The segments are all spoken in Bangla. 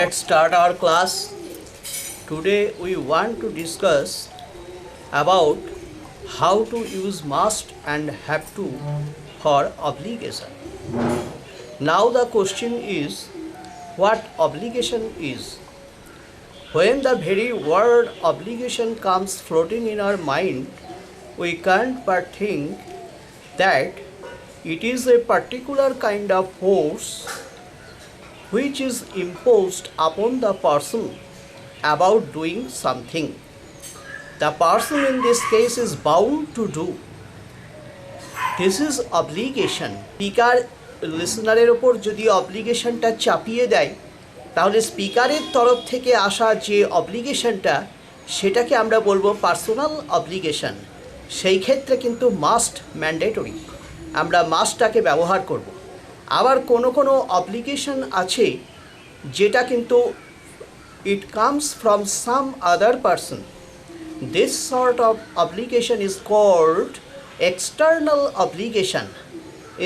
Let's start our class. Today we want to discuss about how to use must and have to for obligation. Now the question is, what obligation is? When the very word obligation comes floating in our mind, we can't but think that it is a particular kind of force which is imposed upon the person about doing something. The person in this case is bound to do. This is obligation. Speaker লিসনারের ওপর যদি অব্লিগেশনটা চাপিয়ে দেয়, তাহলে স্পিকারের তরফ থেকে আসা যে অব্লিগেশনটা সেটাকে আমরা বলবো পার্সোনাল অব্লিগেশন। সেই ক্ষেত্রে কিন্তু মাস্ট ম্যান্ডেটরি, আমরা মাস্টটাকে ব্যবহার করব। আবার কোনো কোনো অব্লিগেশন আছে যেটা কিন্তু it comes from some other person. This sort of obligation is called external obligation.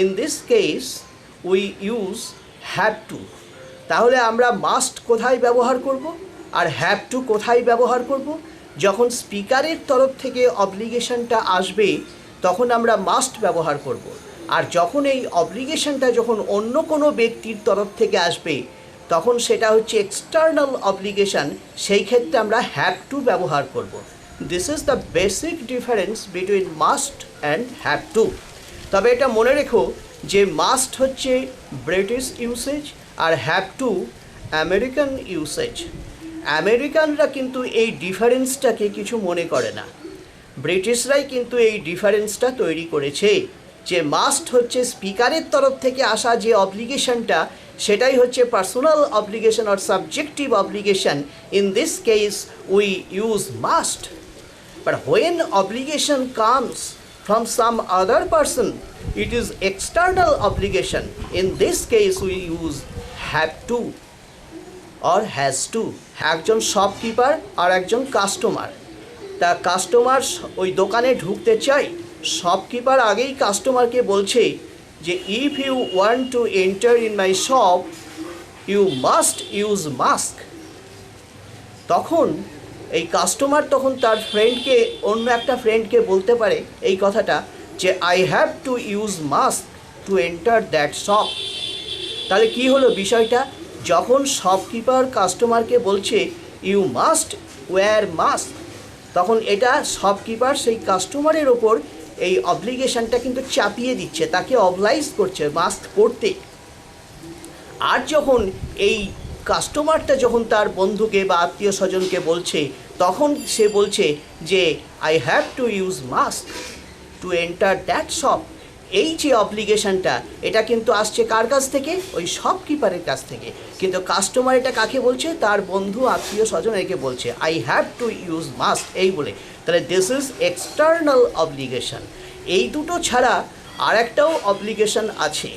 In this case we use have to. তাহলে আমরা মাস্ট কোথায় ব্যবহার করব আর হ্যাভ টু কোথায় ব্যবহার করব? যখন স্পিকারের তরফ থেকে অব্লিগেশনটা আসবে তখন আমরা মাস্ট ব্যবহার করব। আর যখন এই অব্লিগেশনটা যখন অন্য কোনো ব্যক্তির তরফ থেকে আসবে তখন সেটা হচ্ছে এক্সটার্নাল অব্লিগেশন, সেই ক্ষেত্রে আমরা হ্যাভ টু ব্যবহার করব। This is the basic difference between must and have to. তবে এটা মনে রেখো যে মাস্ট হচ্ছে ব্রিটিশ ইউসেজ আর হ্যাভ টু আমেরিকান ইউসেজ। আমেরিকানরা কিন্তু এই ডিফারেন্সটাকে কিছু মনে করে না, ব্রিটিশরাই কিন্তু এই ডিফারেন্সটা তৈরি করেছে যে মাস্ট হচ্ছে স্পিকারের তরফ থেকে আসা যে অব্লিগেশনটা সেটাই হচ্ছে personal obligation or subjective obligation. In this case we use must, but when obligation comes from some other person, it is external obligation. In this case we use have to or has to. একজন শপকিপার আর একজন কাস্টমার, তা কাস্টমার ওই দোকানে ঢুকতে চাই, শপকিপার আগেই কাস্টমারকে বলছে যে if you want to enter in my shop you must use mask. তখন এই কাস্টমার তখন তার ফ্রেন্ডকে, অন্য একটা ফ্রেন্ডকে বলতে পারে এই কথাটা যে I have to use mask to enter that shop. তাহলে কি হলো বিষয়টা? যখন শপকিপার কাস্টমারকে বলছে ইউ মাস্ট ওয়্যার মাস্ক, তখন এটা শপকিপার সেই কাস্টমারের ওপর এই অব্লিগেশনটা কিন্তু চাপিয়ে দিচ্ছে, তাকে অবলাইজ করছে মাস্ক পরতে। আর যখন এই কাস্টমারটা যখন তার বন্ধুকে বা আত্মীয় স্বজনকে বলছে তখন সে বলছে যে I have to use mask to enter that shop. এই যে অব্লিগেশনটা এটা কিন্তু আসছে কার কাছ থেকে? ওই শপকিপারের কাছ থেকে। কিন্তু কাস্টমার এটা কাকে বলছে? তার বন্ধু আত্মীয় স্বজন একে বলছে I have to use mask এই বলে। তাহলে দিস ইজ এক্সটার্নাল অব্লিগেশন। এই দুটো ছাড়া আর একটাও অব্লিগেশন আছে,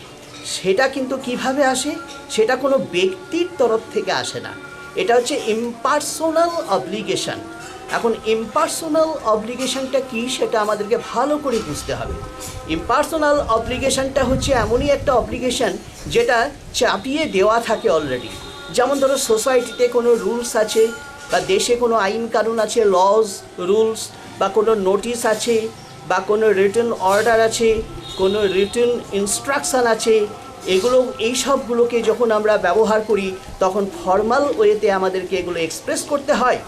সেটা কিন্তু কিভাবে আসে? সেটা কোনো ব্যক্তির তরফ থেকে আসে না, এটা হচ্ছে ইম্পার্সোনাল অব্লিগেশন। এখন ইম্পার্সোনাল অব্লিগেশনটা কি সেটা আমাদেরকে ভালো করে বুঝতে হবে। ইম্পার্সোনাল অব্লিগেশনটা হচ্ছে এমনই একটা অব্লিগেশন যেটা চাপিয়ে দেওয়া থাকে অলরেডি। যেমন ধরো সোসাইটিতে কোনো রুলস আছে বা দেশে কোনো আইন কানুন আছে, লজ রুলস, বা কোনো নোটিশ আছে বা কোনো রিটেন অর্ডার আছে, কোনো রিটেন ইনস্ট্রাকশান আছে, এগুলো এই সবগুলোকে যখন আমরা ব্যবহার করি তখন ফর্মাল ওয়েতে আমাদেরকে এগুলো এক্সপ্রেস করতে হয়।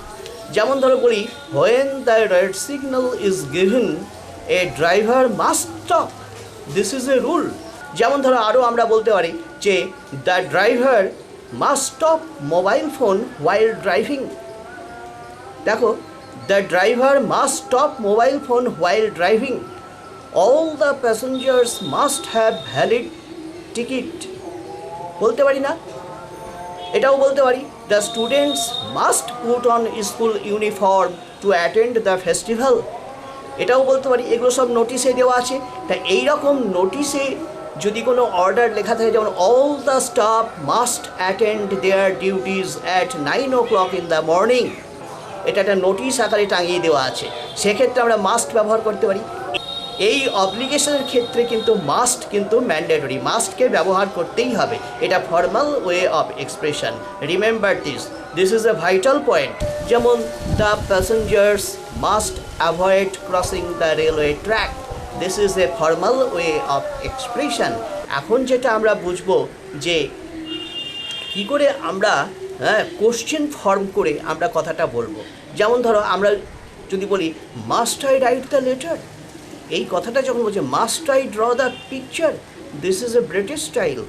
যেমন ধরো বলি when the red signal is given a driver must stop, this is a rule. যেমন ধরো আরও আমরা বলতে পারি যে the driver must stop mobile phone while driving. দেখো, the driver must stop mobile phone while driving. All the passengers must have valid ticket বলতে পারি না? এটাও বলতে পারি the students must put on school uniform to attend the festival, এটাও বলতে পারি। এগুলো সব নোটিশে দেওয়া আছে। তা এইরকম নোটিশে যদি কোনো অর্ডার লেখা থাকে যেমন all the staff must attend their duties at 9 o'clock in the morning, এটা একটা নোটিশ আকারে টাঙিয়ে দেওয়া আছে, সেক্ষেত্রে আমরা মাস্ট ব্যবহার করতে পারি। এই অব্লিগেশনের ক্ষেত্রে কিন্তু মাস্ট কিন্তু ম্যান্ডেটরি, মাস্টকে ব্যবহার করতেই হবে, এটা formal way of expression. Remember this is a vital point. যেমন the passengers must avoid crossing the railway track, this is a formal way of expression. এখন যেটা আমরা বুঝবো যে কী করে আমরা কোশ্চেন ফর্ম করে আমরা কথাটা বলবো। যেমন ধরো আমরা যদি বলি must I write the letter, এই কথাটা যখন বলছে must I draw the picture, this is a British style,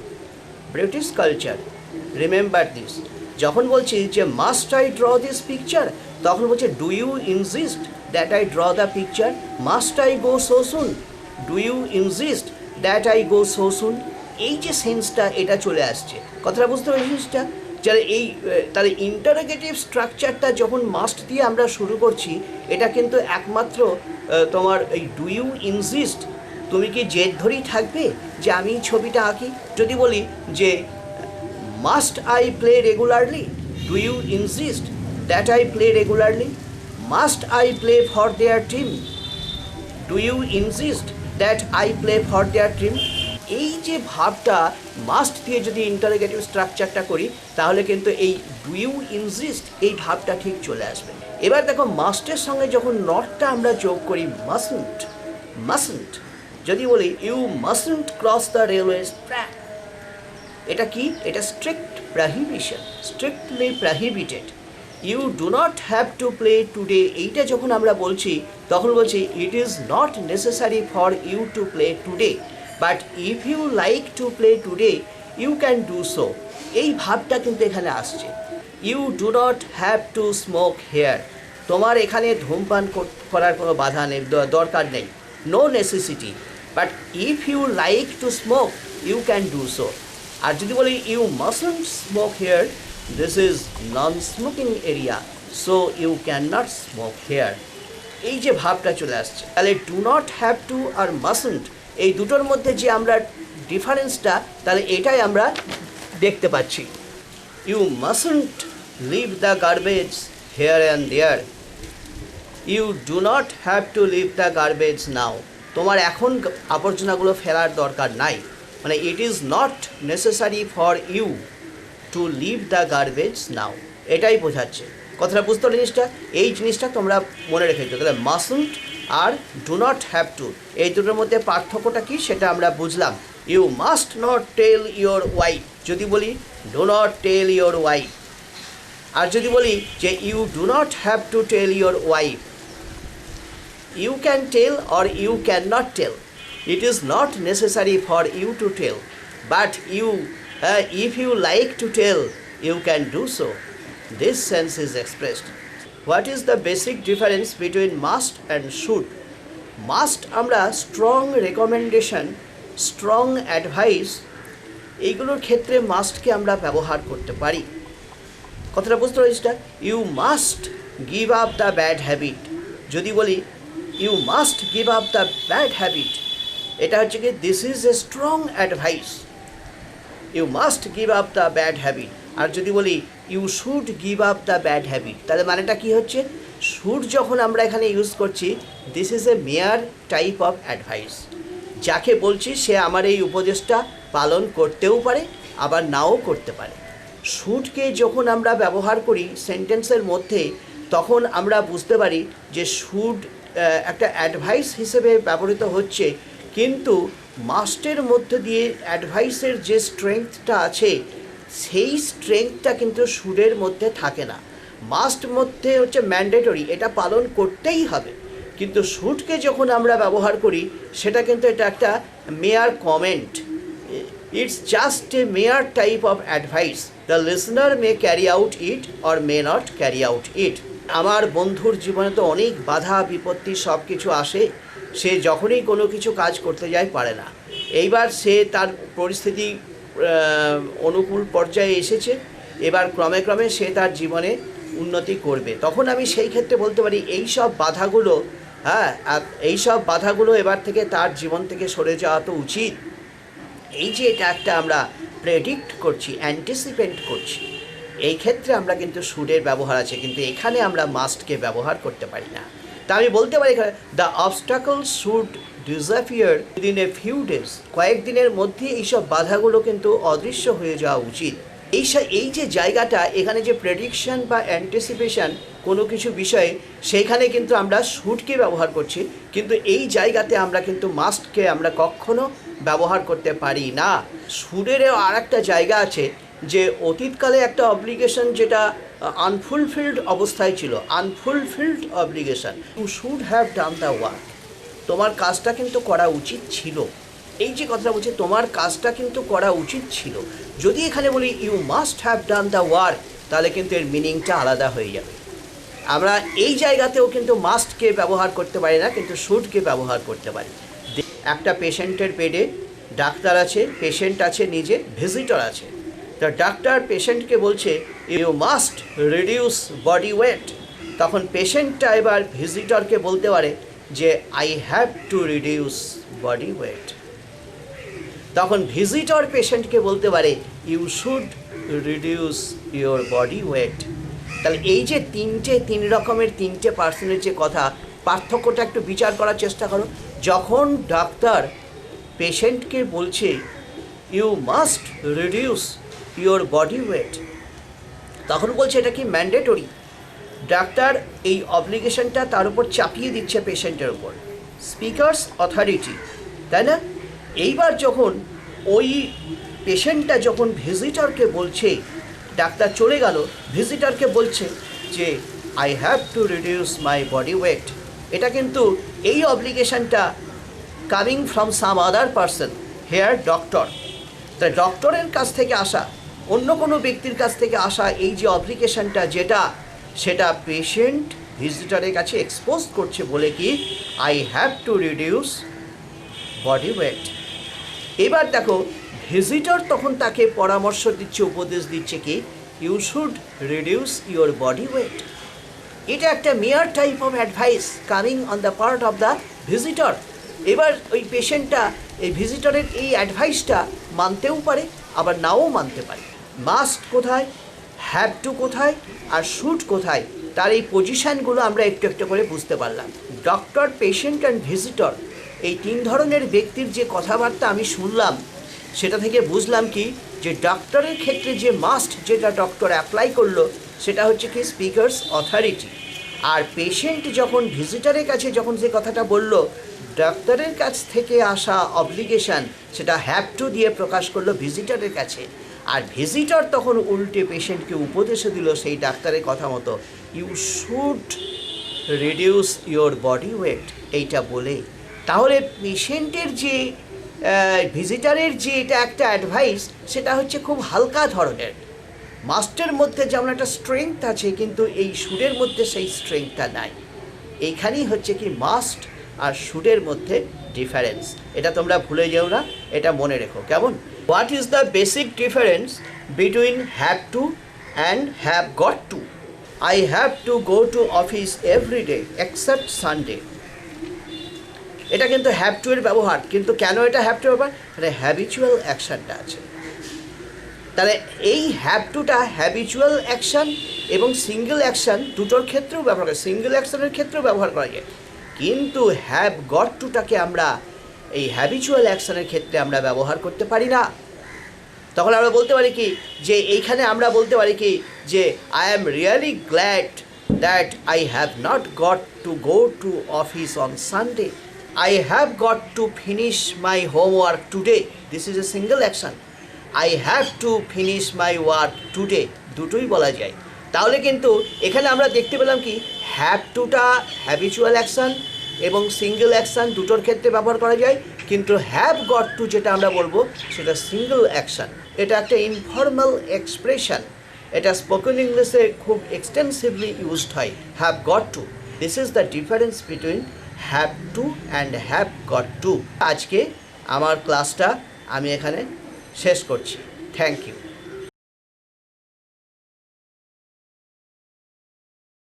British culture. Remember this. যখন বলছি যে must I draw this picture, তখন বলছে do you insist that I draw the picture, must I go so soon, do you insist that I go so soon. এই যে সেন্সটা এটা চলে আসছে, কথাটা বুঝতে পারি জিনিসটা। যারা এই তাহলে ইন্টারোগেটিভ স্ট্রাকচারটা যখন মাস্ট দিয়ে আমরা শুরু করছি, এটা কিন্তু একমাত্র তোমার এই ডু ইউ ইনজিস্ট, তুমি কি জেদ ধরেই থাকবে যে আমি ছবিটা আঁকি। যদি বলি যে must I play regularly, do you insist that I play regularly, must I play for their team, do you insist that I play for their team. এই যে ভাবটা মাস্ট দিয়ে যদি ইন্টারোগেটিভ স্ট্রাকচারটা করি, তাহলে কিন্তু এই ডু ইউ ইনজিস্ট এই ভাবটা ঠিক চলে আসবে। এবার দেখো মাস্টের সঙ্গে যখন নটটা আমরা যোগ করি মাসন্ট, মাসন্ট যদি বলি you mustn't cross the railway track, এটা কি? এটা strict prohibition, strictly prohibited. You do not have to play today, এইটা যখন আমরা বলছি তখন বলছি it is not necessary for you to play today, but if you like to play today you can do so. এই ভাবটা কিন্তু এখানে আসছে। You do not have to smoke here, তোমার এখানে ধূমপান করার কোনো বাধা নেই, দরকার নেই, no necessity, but if you like to smoke you can do so. আর যদি বলি you mustn't smoke here, this is non smoking area, so you can not smoke here. এই যে ভাবটা চলে আসছে, তাহলে ডু নট হ্যাভ টু আর মাস্টন্ট, এই দুটোর মধ্যে যে আমরা ডিফারেন্সটা, তাহলে এটাই আমরা দেখতে পাচ্ছি। You mustn't leave the garbage here and there, you do not have to leave the garbage now, তোমার এখন আবর্জনাগুলো ফেলার দরকার নাই, মানে it is not necessary for you to leave the garbage now, এটাই বোঝাচ্ছে। কথাটা বুঝতে পারলে জিনিসটা, এই জিনিসটা তোমরা মনে রেখেছো। তাহলে মাস্টন্ট আর ডু নট হ্যাভ টু, এই দুটোর মধ্যে পার্থক্যটা কী সেটা আমরা বুঝলাম। You must not tell your wife, যদি বলি do not tell your wife. আর যদি বলি যে you do not have to tell your wife, you can tell or you can not tell, it is not necessary for you to tell, but you if you like to tell you can do so. This sense is expressed. What is the basic difference between must and should? Must আমরা স্ট্রং রেকমেন্ডেশন, স্ট্রং অ্যাডভাইস, এইগুলোর ক্ষেত্রে মাস্টকে আমরা ব্যবহার করতে পারি। কথাটা বুঝতে পারছিস? You must give up the bad habit, যদি বলি you must give up the bad habit, এটা হচ্ছে কি this is a strong advice, you must give up the bad habit. আর যদি বলি you should give up the bad habit, তাহলে মানেটা কী হচ্ছে? শুড যখন আমরা এখানে ইউজ করছি, this is a mere type of advice, যাকে বলছি সে আমার এই উপদেশটা পালন করতেও পারে আবার নাও করতে পারে। শুডকে যখন আমরা ব্যবহার করি সেন্টেন্সের মধ্যে, তখন আমরা বুঝতে পারি যে শুড একটা অ্যাডভাইস হিসেবে ব্যবহৃত হচ্ছে, কিন্তু মাস্টের মধ্যে দিয়ে অ্যাডভাইসের যে স্ট্রেংথটা আছে, সেই স্ট্রেংথটা কিন্তু শুডের মধ্যে থাকে না। মাস্ট মধ্যে হচ্ছে ম্যান্ডেটরি, এটা পালন করতেই হবে, কিন্তু শুডকে যখন আমরা ব্যবহার করি সেটা কিন্তু এটা একটা mere comment, it's just a mere type of advice, the listener may carry out it or may not carry out it. আমার বন্ধুর জীবনে তো অনেক বাধা বিপত্তি সব কিছু আসে, সে যখনই কোনো কিছু কাজ করতে যায় পারে না। এইবার সে তার পরিস্থিতি অনুকূল পর্যায়ে এসেছে, এবার ক্রমে ক্রমে সে তার জীবনে উন্নতি করবে। তখন আমি সেই ক্ষেত্রে বলতে পারি এই সব বাধাগুলো, এই সব বাধাগুলো এবার থেকে তার জীবন থেকে সরে যাওয়া তো উচিত। এই যে এটা একটা আমরা প্রেডিক্ট করছি, অ্যান্টিসিপেট করছি, এই ক্ষেত্রে আমরা কিন্তু শুডের ব্যবহার আছে, কিন্তু এখানে আমরা মাস্টকে ব্যবহার করতে পারি না। তা আমি বলতে পারি এখানে the obstacle should disappear within a few days. কয়েকদিনের মধ্যে এইসব বাধাগুলো কিন্তু অদৃশ্য হয়ে যাওয়া উচিত। এই যে জায়গাটা, এখানে যে প্রেডিকশন বা অ্যান্টিসিপেশন কোনো কিছু বিষয়ে, সেইখানে কিন্তু আমরা শুডকে ব্যবহার করছি, কিন্তু এই জায়গাতে আমরা কিন্তু মাস্টকে আমরা কখনো ব্যবহার করতে পারি না। শুডেরও আর একটা জায়গা আছে যে অতীতকালে একটা অব্লিগেশন যেটা আনফুলফিল্ড অবস্থায় ছিল, unfulfilled obligation, you should have done the work. তোমার কাজটা কিন্তু করা উচিত ছিল। এই যে কথাটা বলছি, তোমার কাজটা কিন্তু করা উচিত ছিল। যদি এখানে বলি you must have done the work, তাহলে কিন্তু এর মিনিংটা আলাদা হয়ে যাবে। আমরা এই জায়গাতেও কিন্তু মাস্টকে ব্যবহার করতে পারি না, কিন্তু শুডকে ব্যবহার করতে পারি। একটা পেশেন্টের বেডে ডাক্তার আছে, পেশেন্ট আছে, নিজে ভিজিটর আছে। তো ডাক্তার পেশেন্টকে বলছে you must reduce body weight. তখন পেশেন্টটা এবার ভিজিটরকে বলতে পারে যে I have to reduce body weight. তখন ভিজিটর পেশেন্টকে বলতে পারে you should reduce your body weight. তাহলে এই যে তিন রকমের তিনটে পার্সনের যে কথা, পার্থক্যটা একটু বিচার করার চেষ্টা করো। যখন ডাক্তার পেশেন্টকে বলছে you must reduce your body weight, তখন বলছে এটা কি ম্যান্ডেটরি। ডাক্তার এই অব্লিগেশনটা তার উপর চাপিয়ে দিচ্ছে পেশেন্টের উপর, স্পিকারস অথরিটি, তাই না? এইবার যখন ওই পেশেন্টটা যখন ভিজিটরকে বলছে, ডাক্তার চলে গেল, ভিজিটরকে বলছে যে I have to reduce my body weight, এটা কিন্তু এই অব্লিগেশনটা coming from some other person, here doctor. তা ডক্টরের কাছ থেকে আসা, অন্য কোনো ব্যক্তির কাছ থেকে আসা এই যে অব্লিগেশনটা, সেটা পেশেন্ট ভিজিটরের কাছে এক্সপোজ করছে বলে কি I have to reduce body wait. এবার দেখো ভিজিটর তখন তাকে পরামর্শ দিচ্ছে, উপদেশ দিচ্ছে কি you should reduce your body weight. এটা একটা mere type of advice coming on the part of the visitor. এবার ওই পেশেন্টটা এই ভিজিটরের এই অ্যাডভাইসটা মানতেও পারে, আবার নাও মানতে পারে। মাস্ট কোথায়, হ্যাভ টু কোথায়, আর শুড কোথায়, তার এই পজিশানগুলো আমরা একটু একটু করে বুঝতে পারলাম। ডক্টর, পেশেন্ট অ্যান্ড ভিজিটর, এই তিন ধরনের ব্যক্তির যে কথাবার্তা আমি শুনলাম, সেটা থেকে বুঝলাম কি যে ডক্টরের ক্ষেত্রে যে মাস্ট যেটা ডক্টর অ্যাপ্লাই করলো, সেটা হচ্ছে কি স্পিকারস অথরিটি। আর পেশেন্ট যখন ভিজিটরের কাছে যখন যে কথাটা বলল, ডাক্তারের কাছ থেকে আসা অব্লিগেশন, সেটা হ্যাভ টু দিয়ে প্রকাশ করলো ভিজিটরের কাছে। আর ভিজিটর তখন উল্টে পেশেন্টকে উপদেশও দিল সেই ডাক্তারের কথা মতো you should reduce your body weight, এইটা বলে। তাহলে পেশেন্টের যে ভিজিটরের যে এটা একটা অ্যাডভাইস, সেটা হচ্ছে খুব হালকা ধরনের। মাস্টের মধ্যে যেমন একটা স্ট্রেংথ আছে, কিন্তু এই শুডের মধ্যে সেই স্ট্রেংথটা নাই। এইখানেই হচ্ছে কি মাস্ট আর শুডের মধ্যে ডিফারেন্স। এটা তোমরা ভুলে যেও না, এটা মনে রেখো, কেমন? What is the basic difference between have to and have got two? I have to go to office every day except Sunday. এটা কিন্তু হ্যাভ টু এর ব্যবহার, কিন্তু কেন এটা হ্যাভ টু ব্যবহার? এটা হ্যাবিচুয়াল অ্যাকশানটা আছে। তাহলে এই হ্যাভ টুটা হ্যাবিচুয়াল অ্যাকশান এবং সিঙ্গেল অ্যাকশান দুটোর ক্ষেত্রেও ব্যবহার করে, সিঙ্গেল অ্যাকশানের ক্ষেত্রেও ব্যবহার করা যায়। কিন্তু হ্যাভ গট টুটাকে আমরা এই হ্যাবিচুয়াল অ্যাকশানের ক্ষেত্রে আমরা ব্যবহার করতে পারি না। তখন আমরা বলতে পারি কি যে এইখানে আমরা বলতে পারি কি যে I am really glad that I have not got to go to office on Sunday. I have got to finish my homework today. This is a single action. I have to finish my work today. দুটোই বলা যায়। তাহলে কিন্তু এখানে আমরা দেখতে পেলাম কি হ্যাভ টুটা হ্যাবিচুয়াল অ্যাকশান এবং সিঙ্গেল অ্যাকশান দুটোর ক্ষেত্রে ব্যবহার করা যায়, কিন্তু হ্যাভ গট টু যেটা আমরা বলবো সেটা সিঙ্গেল অ্যাকশান। এটা একটা ইনফর্মাল এক্সপ্রেশন, এটা স্পোকেন ইংলিশে খুব এক্সটেন্সিভলি ইউজড হয়, have got to. This is the difference between have to and have got to. আজকে আমার ক্লাসটা আমি এখানে শেষ করছি। Thank you.